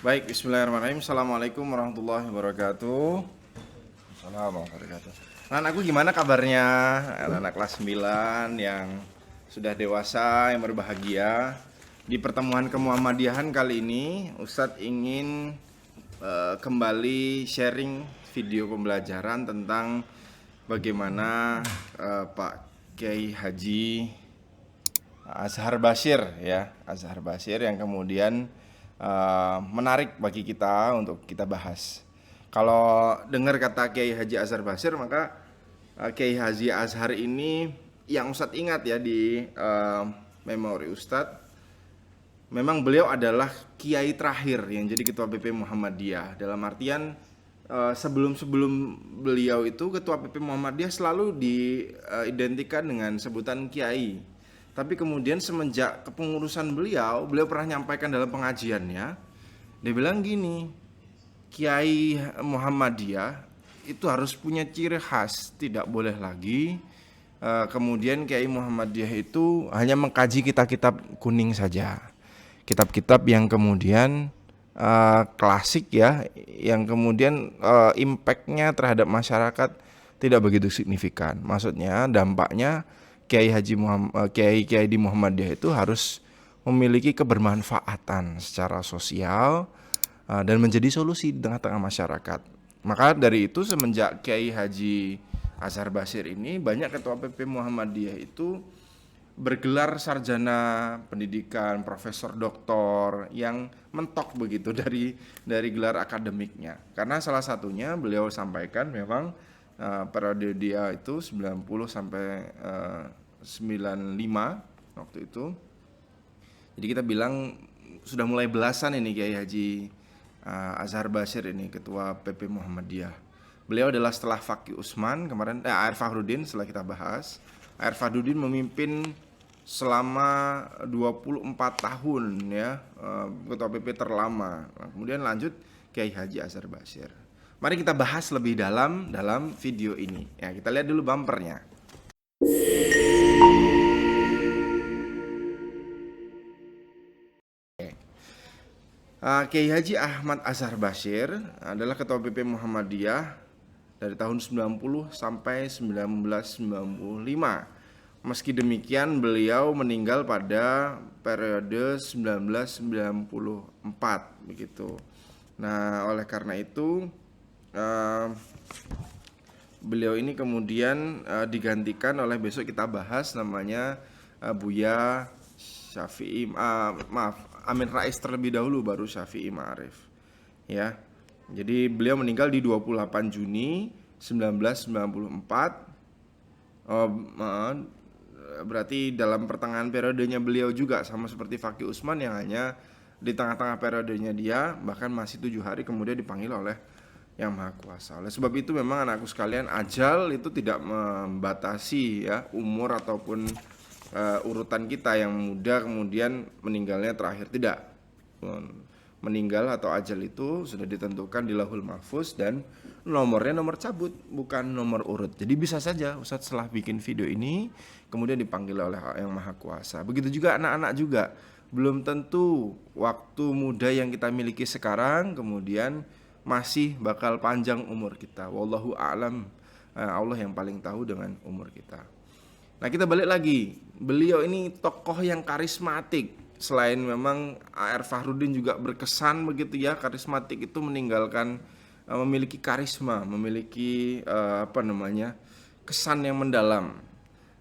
Baik, bismillahirrahmanirrahim. Assalamualaikum warahmatullahi wabarakatuh. Assalamualaikum warahmatullahi wabarakatuh. Anak-anakku gimana kabarnya? Anak-anak kelas 9 yang sudah dewasa, yang berbahagia. Di pertemuan kemuhammadiyahan kali ini, Ustadz ingin kembali sharing video pembelajaran tentang bagaimana Pak Kiai Haji Azhar Bashir, ya, Azhar Bashir yang kemudian menarik bagi kita untuk kita bahas. Kalau dengar kata Kiai Haji Azhar Bashir, maka Kiai Haji Azhar ini yang Ustadz ingat ya di memori Ustadz, memang beliau adalah kiai terakhir yang jadi ketua PP Muhammadiyah. Dalam artian sebelum beliau itu ketua PP Muhammadiyah selalu diidentikan dengan sebutan kiai. Tapi kemudian semenjak kepengurusan beliau pernah nyampaikan dalam pengajiannya, dia bilang gini, Kiai Muhammadiyah itu harus punya ciri khas, tidak boleh lagi kemudian Kiai Muhammadiyah itu hanya mengkaji kitab-kitab kuning saja, kitab-kitab yang kemudian klasik ya, yang kemudian impactnya terhadap masyarakat tidak begitu signifikan. Maksudnya dampaknya Kiai di Muhammadiyah itu harus memiliki kebermanfaatan secara sosial dan menjadi solusi di tengah-tengah masyarakat. Maka dari itu semenjak Kiai Haji Azhar Bashir ini, banyak ketua PP Muhammadiyah itu bergelar sarjana pendidikan, profesor doktor yang mentok begitu dari gelar akademiknya. Karena salah satunya beliau sampaikan memang periode dia itu 90 sampai 95 waktu itu. Jadi kita bilang sudah mulai belasan ini Kiai Haji Azhar Bashir ini ketua PP Muhammadiyah. Beliau adalah setelah Fakih Usman kemarin, Air Fahrudin setelah kita bahas. Air Fahrudin memimpin selama 24 tahun ya, ketua PP terlama. Nah, kemudian lanjut Kiai Haji Azhar Bashir. Mari kita bahas lebih dalam video ini. Ya, kita lihat dulu bumpernya. Kiai Haji Ahmad Azhar Bashir adalah ketua PP Muhammadiyah dari tahun 90 sampai 1995. Meski demikian beliau meninggal pada periode 1994 begitu. Nah, oleh karena itu beliau ini kemudian digantikan oleh, besok kita bahas, namanya Buya Syafi'i, Amin Rais terlebih dahulu baru Syafi'i Ma'arif. Ya. Jadi beliau meninggal di 28 Juni 1994. Berarti dalam pertengahan periodenya beliau juga, sama seperti Fakih Usman yang hanya di tengah-tengah periodenya dia, bahkan masih 7 hari kemudian dipanggil oleh Yang Maha Kuasa. Oleh sebab itu memang anakku sekalian, ajal itu tidak membatasi ya umur ataupun urutan kita yang muda kemudian meninggalnya terakhir, tidak. Meninggal atau ajal itu sudah ditentukan di Lauhul Mahfuz dan nomornya nomor cabut, bukan nomor urut. Jadi bisa saja Ustadz setelah bikin video ini kemudian dipanggil oleh Yang Maha Kuasa. Begitu juga anak-anak juga, belum tentu waktu muda yang kita miliki sekarang kemudian masih bakal panjang umur kita. Wallahu a'lam, Allah yang paling tahu dengan umur kita. Nah, kita balik lagi, beliau ini tokoh yang karismatik. Selain memang A.R. Fahrudin juga berkesan begitu ya, karismatik itu meninggalkan memiliki karisma, memiliki kesan yang mendalam.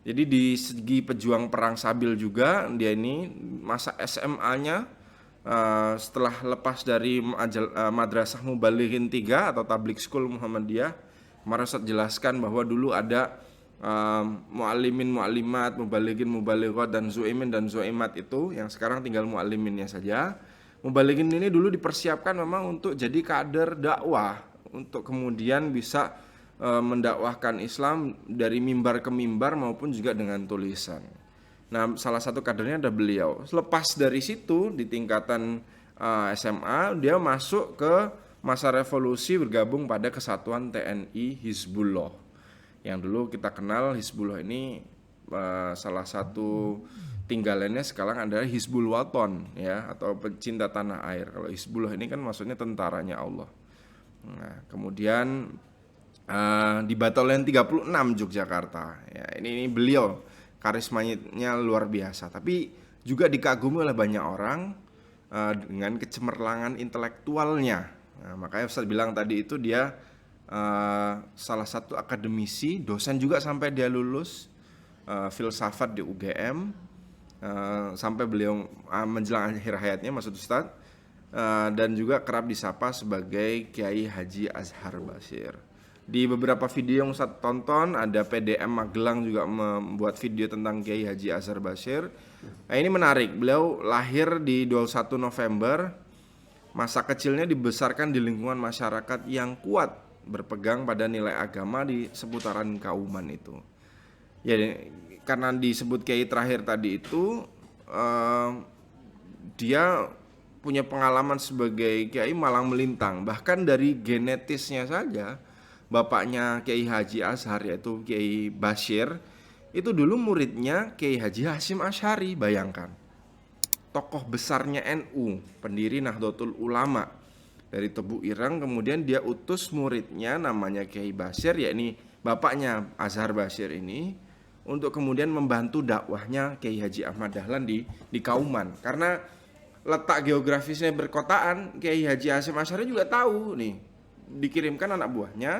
Jadi di segi pejuang perang Sabil juga, dia ini masa SMA-nya setelah lepas dari Madrasah Mubalighin 3 atau Tabligh School Muhammadiyah, kemarin saya jelaskan bahwa dulu ada mu'allimin, mu'allimat, mubalighin, mubalighat, dan zu'imin dan zu'imat itu, yang sekarang tinggal mu'alliminnya saja. Mubalighin ini dulu dipersiapkan memang untuk jadi kader dakwah, untuk kemudian bisa mendakwahkan Islam dari mimbar ke mimbar maupun juga dengan tulisan. Nah, salah satu kadernya ada beliau. Lepas dari situ di tingkatan SMA, dia masuk ke masa revolusi, bergabung pada Kesatuan TNI Hizbullah. Yang dulu kita kenal Hizbullah ini salah satu tinggalannya sekarang adalah Hizbul Waton ya, atau pecinta tanah air. Kalau Hizbullah ini kan maksudnya tentaranya Allah. Nah, kemudian di Batolen 36 Yogyakarta. Ya, ini beliau karismanya luar biasa, tapi juga dikagumi oleh banyak orang dengan kecemerlangan intelektualnya. Nah, makanya Ustadz bilang tadi itu dia salah satu akademisi, dosen juga sampai dia lulus filsafat di UGM, sampai beliau menjelang akhir hayatnya maksud Ustadz, dan juga kerap disapa sebagai Kiai Haji Azhar Bashir. Di beberapa video yang saya tonton, ada PDM Magelang juga membuat video tentang Kiai Haji Azhar Bashir. Nah, ini menarik, beliau lahir di 21 November. Masa kecilnya dibesarkan di lingkungan masyarakat yang kuat, berpegang pada nilai agama di seputaran Kauman itu. Ya, karena disebut Kiai terakhir tadi itu, dia punya pengalaman sebagai Kiai malang melintang. Bahkan dari genetisnya saja, bapaknya Kiai Haji Azhar yaitu Kiai Bashir itu dulu muridnya Kiai Haji Hasyim Asy'ari. Bayangkan, tokoh besarnya NU, pendiri Nahdlatul Ulama dari Tebu Ireng, kemudian dia utus muridnya namanya Kiai Bashir, yakni bapaknya Azhar Bashir ini, untuk kemudian membantu dakwahnya Kiai Haji Ahmad Dahlan di Kauman. Karena letak geografisnya berkotaan, Kiai Haji Hasyim Asy'ari juga tahu nih, dikirimkan anak buahnya,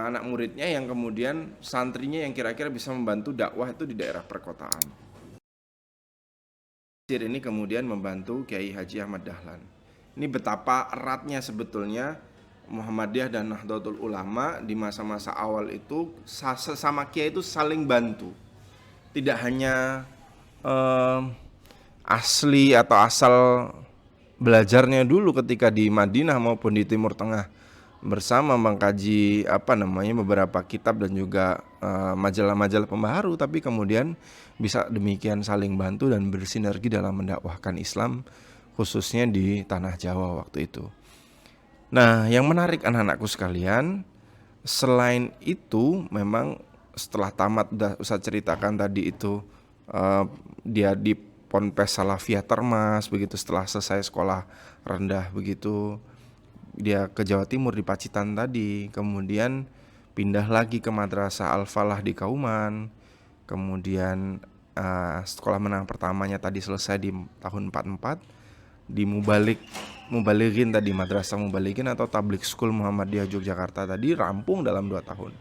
anak muridnya yang kemudian santrinya yang kira-kira bisa membantu dakwah itu di daerah perkotaan. Ini kemudian membantu Kiai Haji Ahmad Dahlan. Ini betapa eratnya sebetulnya Muhammadiyah dan Nahdlatul Ulama di masa-masa awal itu, sesama kiai itu saling bantu. Tidak hanya asli atau asal belajarnya dulu ketika di Madinah maupun di Timur Tengah bersama mengkaji beberapa kitab dan juga majalah-majalah pembaharu, tapi kemudian bisa demikian saling bantu dan bersinergi dalam mendakwahkan Islam, khususnya di tanah Jawa waktu itu. Nah, yang menarik anak-anakku sekalian, selain itu memang setelah tamat, udah Ustaz ceritakan tadi itu, dia di Ponpes Salafiyah Termas, begitu setelah selesai sekolah rendah begitu dia ke Jawa Timur di Pacitan tadi, kemudian pindah lagi ke Madrasah Al-Falah di Kauman, kemudian sekolah menengah pertamanya tadi selesai di tahun 44 di Mubalighin tadi, Madrasah Mubalighin atau Tabligh School Muhammadiyah Yogyakarta tadi rampung dalam 2 tahun.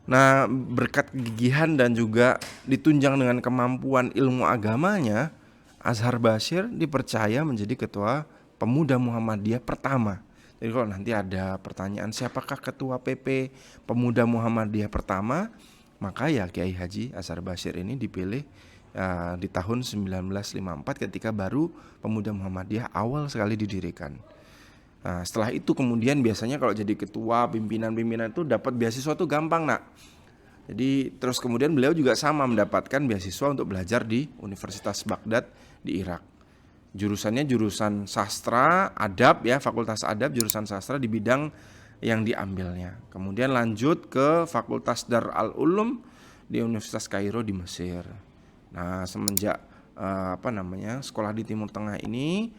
Nah, berkat kegigihan dan juga ditunjang dengan kemampuan ilmu agamanya, Azhar Bashir dipercaya menjadi ketua Pemuda Muhammadiyah pertama. Jadi kalau nanti ada pertanyaan siapakah ketua PP Pemuda Muhammadiyah pertama, maka ya Kiai Haji Azhar Bashir ini dipilih di tahun 1954 ketika baru Pemuda Muhammadiyah awal sekali didirikan. Nah, setelah itu kemudian biasanya kalau jadi ketua, pimpinan-pimpinan itu dapat beasiswa tuh gampang, nak. Jadi terus kemudian beliau juga sama mendapatkan beasiswa untuk belajar di Universitas Baghdad di Irak. Jurusannya jurusan sastra, adab ya, fakultas adab, jurusan sastra di bidang yang diambilnya. Kemudian lanjut ke Fakultas Dar al-Ulum di Universitas Kairo di Mesir. Nah, semenjak sekolah di Timur Tengah ini,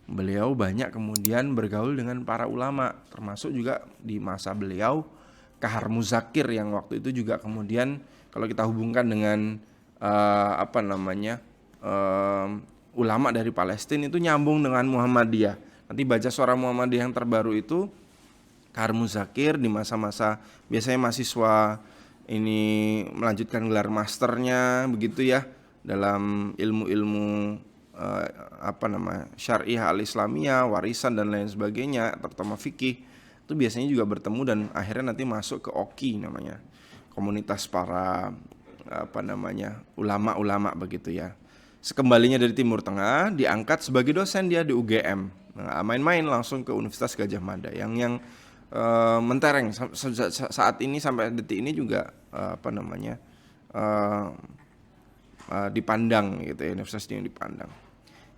beliau banyak kemudian bergaul dengan para ulama, termasuk juga di masa beliau Kahar Muzakir yang waktu itu juga kemudian kalau kita hubungkan dengan ulama dari Palestina itu nyambung dengan Muhammadiyah. Nanti baca Suara Muhammadiyah yang terbaru itu Kahar Muzakir di masa-masa biasanya mahasiswa ini melanjutkan gelar masternya begitu ya dalam ilmu-ilmu syariah al-islamiyah, warisan dan lain sebagainya, terutama fikih. Itu biasanya juga bertemu dan akhirnya nanti masuk ke OKI namanya, komunitas para ulama-ulama begitu ya. Sekembalinya dari Timur Tengah diangkat sebagai dosen dia di UGM. Nah, main-main langsung ke Universitas Gadjah Mada yang mentereng saat ini sampai detik ini juga dipandang gitu ya, universitas yang dipandang.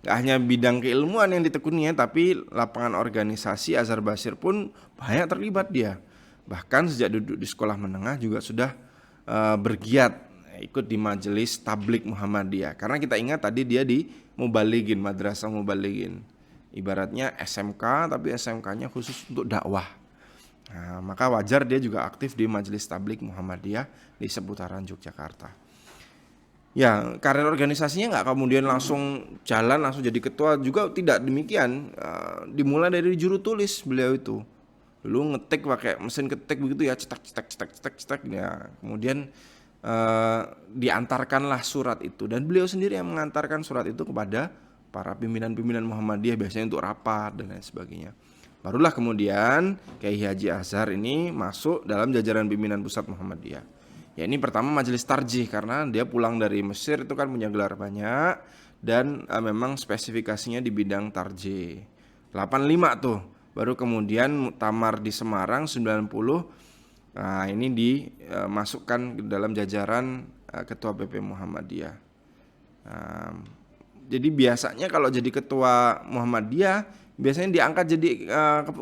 Gak hanya bidang keilmuan yang ditekuninya, tapi lapangan organisasi Azhar Bashir pun banyak terlibat dia. Bahkan sejak duduk di sekolah menengah juga sudah bergiat ikut di Majelis Tabligh Muhammadiyah. Karena kita ingat tadi dia di Mubalighin, Madrasah Mubalighin. Ibaratnya SMK tapi SMK-nya khusus untuk dakwah. Nah, maka wajar dia juga aktif di Majelis Tabligh Muhammadiyah di seputaran Yogyakarta. Ya, karir organisasinya nggak kemudian langsung jalan, langsung jadi ketua juga, tidak demikian. Dimulai dari juru tulis beliau itu. Dulu ngetik pakai mesin ketik begitu ya, cetak. Ya, kemudian diantarkanlah surat itu, dan beliau sendiri yang mengantarkan surat itu kepada para pimpinan-pimpinan Muhammadiyah, biasanya untuk rapat dan lain sebagainya. Barulah kemudian Kiai Haji Azhar ini masuk dalam jajaran pimpinan pusat Muhammadiyah. Ya, ini pertama majelis tarjih karena dia pulang dari Mesir itu kan punya gelar banyak dan memang spesifikasinya di bidang tarjih. 85 tuh. Baru kemudian muktamar di Semarang 90. Nah, ini dimasukkan ke dalam jajaran ketua PP Muhammadiyah. Jadi biasanya kalau jadi ketua Muhammadiyah biasanya diangkat jadi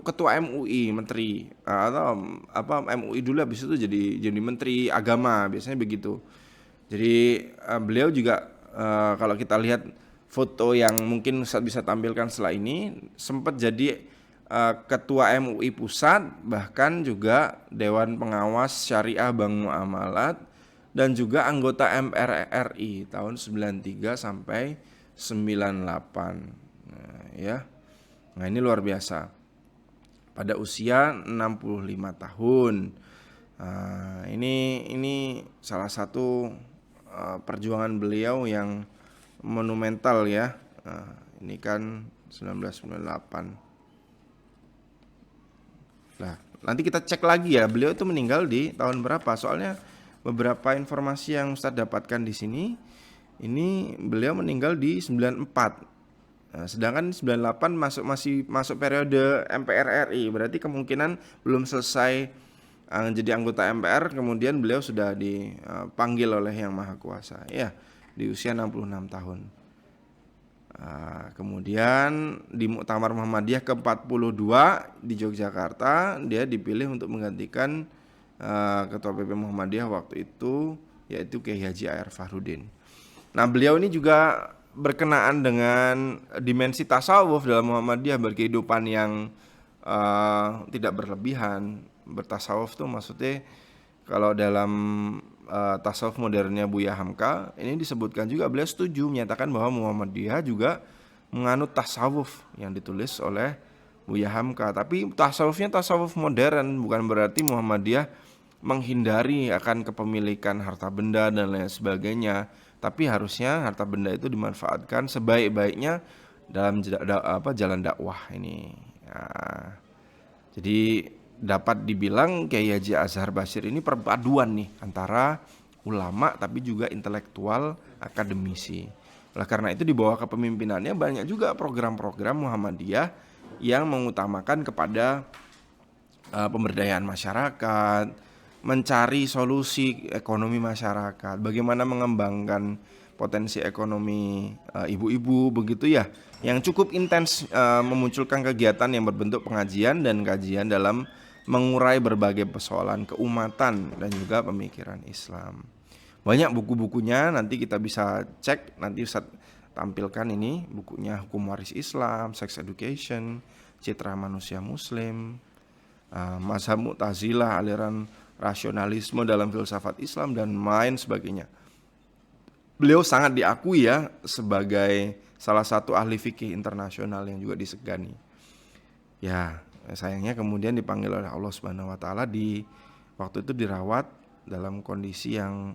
ketua MUI, menteri, atau MUI dulu, habis itu jadi menteri agama, biasanya begitu. Jadi beliau juga kalau kita lihat foto yang mungkin Ustaz bisa tampilkan setelah ini, sempat jadi ketua MUI pusat, bahkan juga Dewan Pengawas Syariah Bank Muamalat, dan juga anggota MPR RI tahun 93 sampai 98. Ya. Nah, ini luar biasa. Pada usia 65 tahun. Ini salah satu perjuangan beliau yang monumental ya. Ini kan 1998. Nah, nanti kita cek lagi ya, beliau itu meninggal di tahun berapa? Soalnya beberapa informasi yang Ustaz dapatkan di sini, ini beliau meninggal di 94. Nah, sedangkan 98 masuk periode MPR RI, berarti kemungkinan belum selesai jadi anggota MPR, kemudian beliau sudah dipanggil oleh Yang Maha Kuasa ya di usia 66 tahun. Kemudian di Muktamar Muhammadiyah ke-42 di Yogyakarta, dia dipilih untuk menggantikan ketua PP Muhammadiyah waktu itu, yaitu Kiai Haji A.R. Fahrudin. Nah, beliau ini juga berkenaan dengan dimensi tasawuf dalam Muhammadiyah, berkehidupan yang tidak berlebihan. Bertasawuf tuh maksudnya kalau dalam tasawuf modernnya Buya Hamka ini disebutkan juga, beliau setuju menyatakan bahwa Muhammadiyah juga menganut tasawuf yang ditulis oleh Buya Hamka. Tapi tasawufnya tasawuf modern, bukan berarti Muhammadiyah menghindari akan kepemilikan harta benda dan lain sebagainya. Tapi harusnya harta benda itu dimanfaatkan sebaik-baiknya dalam jalan dakwah ini. Nah, jadi dapat dibilang Kiai Haji Azhar Bashir ini perpaduan nih antara ulama tapi juga intelektual akademisi. Oleh karena itu di bawah kepemimpinannya banyak juga program-program Muhammadiyah yang mengutamakan kepada pemberdayaan masyarakat, mencari solusi ekonomi masyarakat, bagaimana mengembangkan potensi ekonomi ibu-ibu begitu ya, yang cukup intens memunculkan kegiatan yang berbentuk pengajian dan kajian dalam mengurai berbagai persoalan keumatan dan juga pemikiran Islam. Banyak buku-bukunya, nanti kita bisa cek, nanti Ustaz tampilkan ini bukunya: Hukum Waris Islam, Sex Education, Citra Manusia Muslim, Mazhab Mu'tazilah, aliran rasionalisme dalam filsafat Islam, dan lain sebagainya. Beliau sangat diakui ya sebagai salah satu ahli fikih internasional yang juga disegani. Ya, sayangnya kemudian dipanggil oleh Allah Subhanahu wa taala, di waktu itu dirawat dalam kondisi yang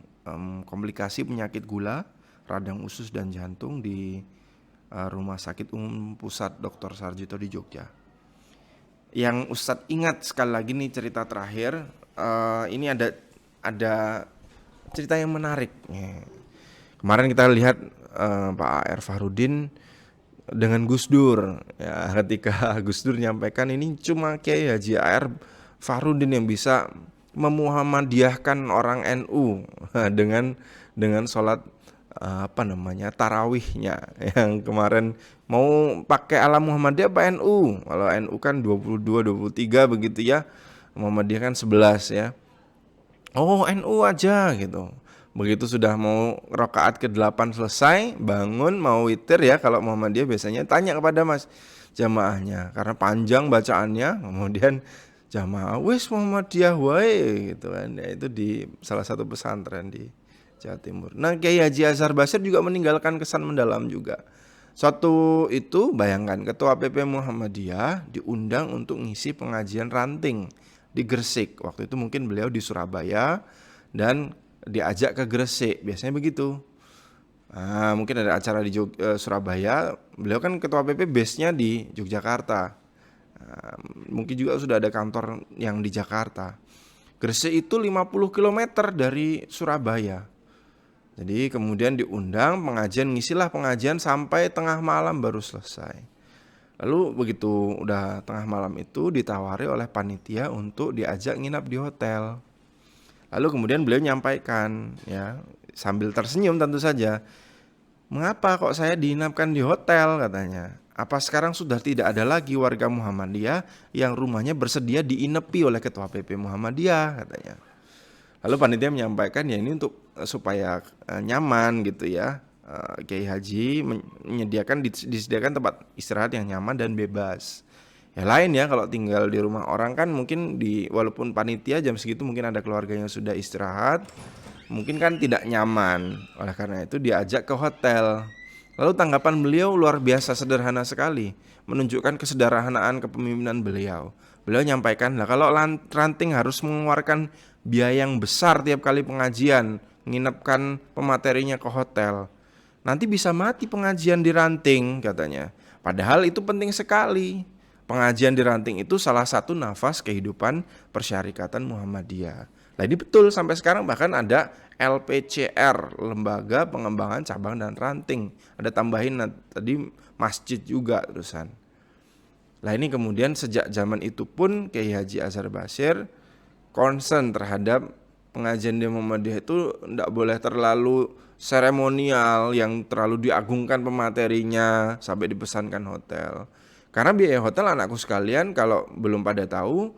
komplikasi penyakit gula, radang usus dan jantung di Rumah Sakit Umum Pusat Dr. Sarjito di Jogja. Yang Ustadz ingat sekali lagi nih cerita terakhir, ini ada cerita yang menarik. Kemarin kita lihat Pak A.R. Fahrudin dengan Gus Dur ya, ketika Gus Dur nyampaikan ini cuma Kiai Haji A.R. Fahrudin yang bisa memuhammadiyahkan orang NU dengan sholat tarawihnya, yang kemarin mau pakai ala Muhammadiyah apa NU? Kalau NU kan 22 23 begitu ya, Muhammadiyah kan 11 ya. Oh, NU aja gitu. Begitu sudah mau rakaat ke-8 selesai, bangun mau witir ya, kalau Muhammadiyah biasanya tanya kepada mas jamaahnya karena panjang bacaannya, kemudian jamaah wis Muhammadiyah wae gitu kan. Ya, itu di salah satu pesantren di Jawa Timur. Nah, Kiai Haji Azhar Basir juga meninggalkan kesan mendalam juga. Suatu itu bayangkan ketua PP Muhammadiyah diundang untuk ngisi pengajian ranting di Gresik. Waktu itu mungkin beliau di Surabaya dan diajak ke Gresik, biasanya begitu. Nah, mungkin ada acara di Surabaya, beliau kan ketua PP base-nya di Yogyakarta. Nah, mungkin juga sudah ada kantor yang di Jakarta. Gresik itu 50 km dari Surabaya. Jadi kemudian diundang pengajian, ngisilah pengajian sampai tengah malam baru selesai. Lalu begitu udah tengah malam itu ditawari oleh panitia untuk diajak nginap di hotel. Lalu kemudian beliau menyampaikan ya sambil tersenyum tentu saja, mengapa kok saya diinapkan di hotel katanya. Apa sekarang sudah tidak ada lagi warga Muhammadiyah yang rumahnya bersedia diinepi oleh ketua PP Muhammadiyah katanya. Lalu panitia menyampaikan ya ini untuk supaya nyaman gitu ya. Kiai Haji disediakan tempat istirahat yang nyaman dan bebas. Ya lain ya kalau tinggal di rumah orang kan mungkin walaupun panitia jam segitu mungkin ada keluarga yang sudah istirahat, mungkin kan tidak nyaman. Oleh karena itu diajak ke hotel. Lalu tanggapan beliau luar biasa sederhana sekali, menunjukkan kesederhanaan kepemimpinan beliau. Beliau menyampaikan, lah kalau ranting harus mengeluarkan biaya yang besar tiap kali pengajian, menginapkan pematerinya ke hotel, nanti bisa mati pengajian di ranting katanya. Padahal itu penting sekali. Pengajian di ranting itu salah satu nafas kehidupan persyarikatan Muhammadiyah. Nah ini betul sampai sekarang bahkan ada LPCR, Lembaga Pengembangan Cabang dan Ranting. Ada tambahin tadi masjid juga terusan. Nah ini kemudian sejak zaman itu pun Kiai Haji Azhar Basir concern terhadap pengajian di Muhammadiyah itu tidak boleh terlalu seremonial yang terlalu diagungkan pematerinya sampai dipesankan hotel. Karena biaya hotel anakku sekalian kalau belum pada tahu,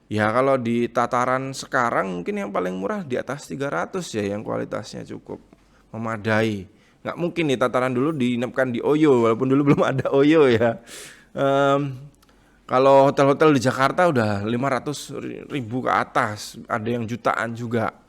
ya kalau di tataran sekarang mungkin yang paling murah di atas 300 ya yang kualitasnya cukup memadai. Nggak mungkin di tataran dulu diinapkan di Oyo walaupun dulu belum ada Oyo ya. Kalau hotel-hotel di Jakarta udah 500.000 ke atas, ada yang jutaan juga.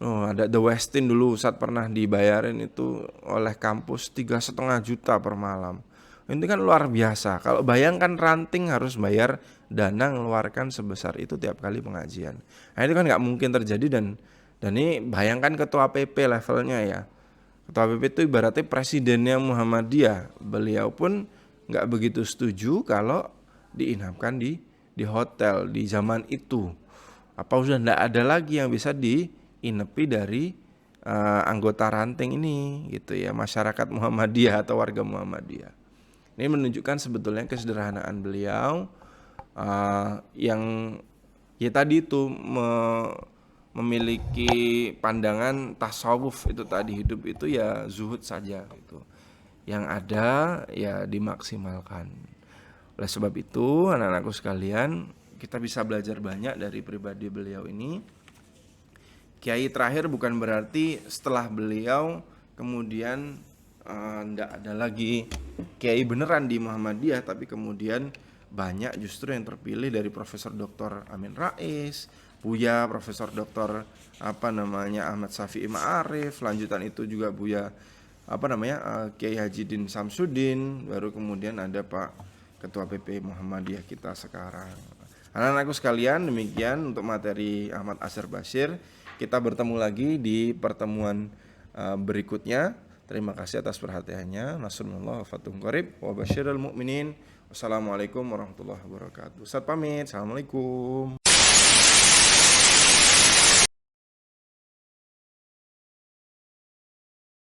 Ada The Westin dulu saat pernah dibayarin itu oleh kampus 3,5 juta per malam. Ini kan luar biasa. Kalau bayangkan ranting harus bayar dana mengeluarkan sebesar itu tiap kali pengajian. Nah itu kan nggak mungkin terjadi dan ini bayangkan ketua PP levelnya ya. Ketua PP itu ibaratnya presidennya Muhammadiyah. Beliau pun nggak begitu setuju kalau diinapkan di hotel di zaman itu. Apa sudah nggak ada lagi yang bisa diinepi dari anggota ranting ini gitu ya, masyarakat Muhammadiyah atau warga Muhammadiyah. Ini menunjukkan sebetulnya kesederhanaan beliau yang ya tadi itu memiliki pandangan tasawuf itu tadi, hidup itu ya zuhud saja gitu. Yang ada ya dimaksimalkan. Oleh sebab itu anak-anakku sekalian, kita bisa belajar banyak dari pribadi beliau ini. Kiai terakhir bukan berarti setelah beliau kemudian tidak ada lagi kiai beneran di Muhammadiyah, tapi kemudian banyak justru yang terpilih dari Profesor Dr. Amin Rais, Buya Profesor Dr. Ahmad Syafi'i Ma'arif, lanjutan itu juga Buya Kiai Haji Din Samsudin, baru kemudian ada Pak Ketua PP Muhammadiyah kita sekarang. Anak-anakku sekalian, demikian untuk materi Ahmad Azhar Basir. Kita bertemu lagi di pertemuan berikutnya. Terima kasih atas perhatiannya. Nasrullah wa fathun qarib wa basyiril mu'minin. Wassalamualaikum warahmatullahi wabarakatuh. Ustaz pamit. Assalamualaikum.